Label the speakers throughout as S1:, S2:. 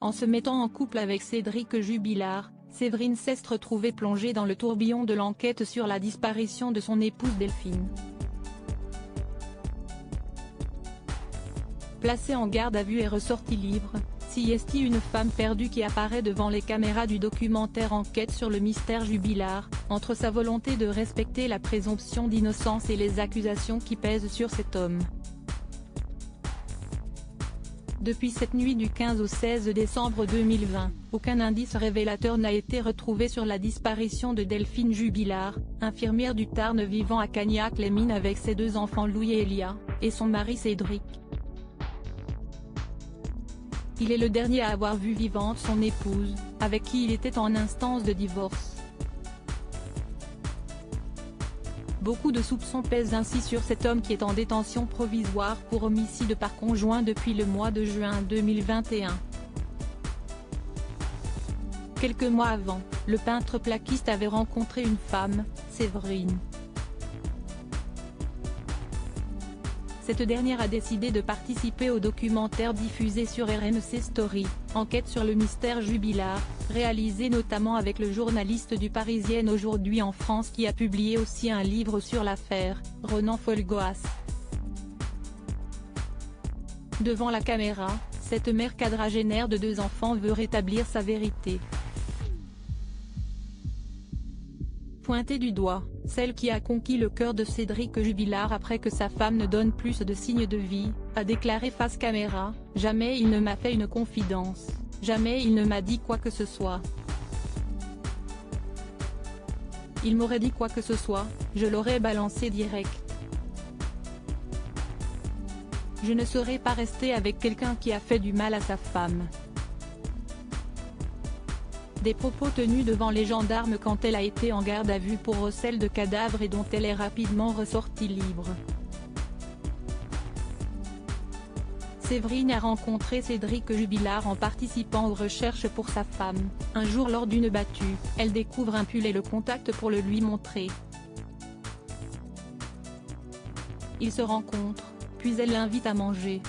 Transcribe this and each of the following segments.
S1: En se mettant en couple avec Cédric Jubilard, Séverine s'est retrouvée plongée dans le tourbillon de l'enquête sur la disparition de son épouse Delphine. Placée en garde à vue et ressortie libre, Siesti, une femme perdue qui apparaît devant les caméras du documentaire Enquête sur le mystère Jubilard, entre sa volonté de respecter la présomption d'innocence et les accusations qui pèsent sur cet homme. Depuis cette nuit du 15 au 16 décembre 2020, aucun indice révélateur n'a été retrouvé sur la disparition de Delphine Jubilard, infirmière du Tarn vivant à Cagnac-les-Mines avec ses deux enfants Louis et Elia, et son mari Cédric. Il est le dernier à avoir vu vivante son épouse, avec qui il était en instance de divorce. Beaucoup de soupçons pèsent ainsi sur cet homme qui est en détention provisoire pour homicide par conjoint depuis le mois de juin 2021. Quelques mois avant, le peintre plaquiste avait rencontré une femme, Séverine. Cette dernière a décidé de participer au documentaire diffusé sur RMC Story, Enquête sur le mystère Jubilard, réalisé notamment avec le journaliste du Parisien Aujourd'hui en France qui a publié aussi un livre sur l'affaire, Ronan Folgoas. Devant la caméra, cette mère quadragénaire de deux enfants veut rétablir sa vérité. Pointée du doigt, celle qui a conquis le cœur de Cédric Jubilard après que sa femme ne donne plus de signes de vie, a déclaré face caméra « Jamais il ne m'a fait une confidence, jamais il ne m'a dit quoi que ce soit. Il m'aurait dit quoi que ce soit, je l'aurais balancé direct. Je ne serais pas restée avec quelqu'un qui a fait du mal à sa femme. » Des propos tenus devant les gendarmes quand elle a été en garde à vue pour recel de cadavres et dont elle est rapidement ressortie libre. Séverine a rencontré Cédric Jubilard en participant aux recherches pour sa femme. Un jour lors d'une battue, elle découvre un pull et le contacte pour le lui montrer. Ils se rencontrent, puis elle l'invite à manger.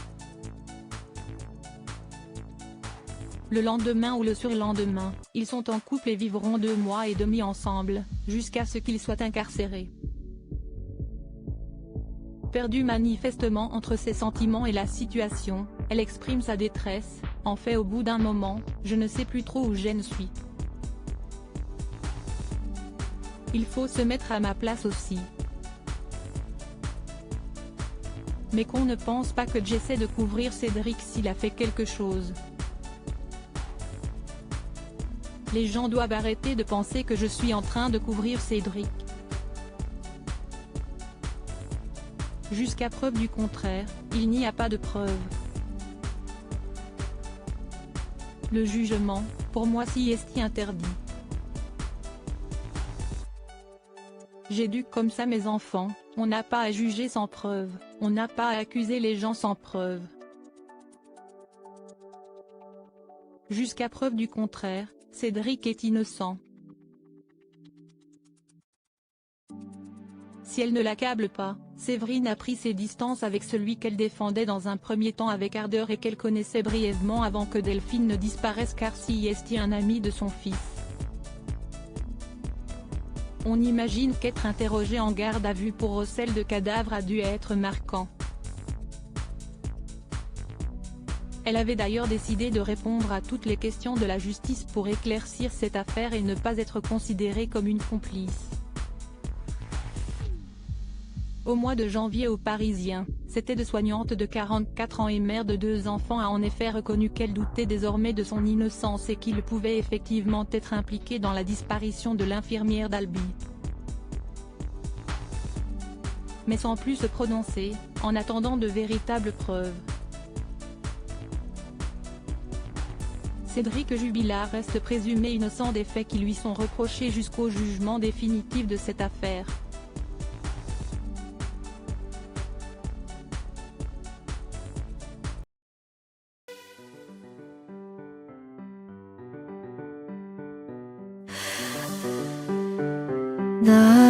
S1: Le lendemain ou le surlendemain, ils sont en couple et vivront 2 mois et demi ensemble, jusqu'à ce qu'ils soient incarcérés. Perdue manifestement entre ses sentiments et la situation, elle exprime sa détresse, en fait au bout d'un moment, je ne sais plus trop où je suis. Il faut se mettre à ma place aussi. Mais qu'on ne pense pas que j'essaie de couvrir Cédric s'il a fait quelque chose. Les gens doivent arrêter de penser que je suis en train de couvrir Cédric. Jusqu'à preuve du contraire, il n'y a pas de preuve. Le jugement, pour moi Siesti interdit. J'éduque comme ça mes enfants, on n'a pas à juger sans preuve, on n'a pas à accuser les gens sans preuve. Jusqu'à preuve du contraire, Cédric est innocent. Si elle ne l'accable pas, Séverine a pris ses distances avec celui qu'elle défendait dans un premier temps avec ardeur et qu'elle connaissait brièvement avant que Delphine ne disparaisse car Siesti est un ami de son fils. On imagine qu'être interrogé en garde à vue pour recel de cadavres a dû être marquant. Elle avait d'ailleurs décidé de répondre à toutes les questions de la justice pour éclaircir cette affaire et ne pas être considérée comme une complice. Au mois de janvier au Parisien, cette aide-soignante de 44 ans et mère de 2 enfants a en effet reconnu qu'elle doutait désormais de son innocence et qu'il pouvait effectivement être impliqué dans la disparition de l'infirmière d'Albi. Mais sans plus se prononcer, en attendant de véritables preuves. Cédric Jubilard reste présumé innocent des faits qui lui sont reprochés jusqu'au jugement définitif de cette affaire.
S2: 나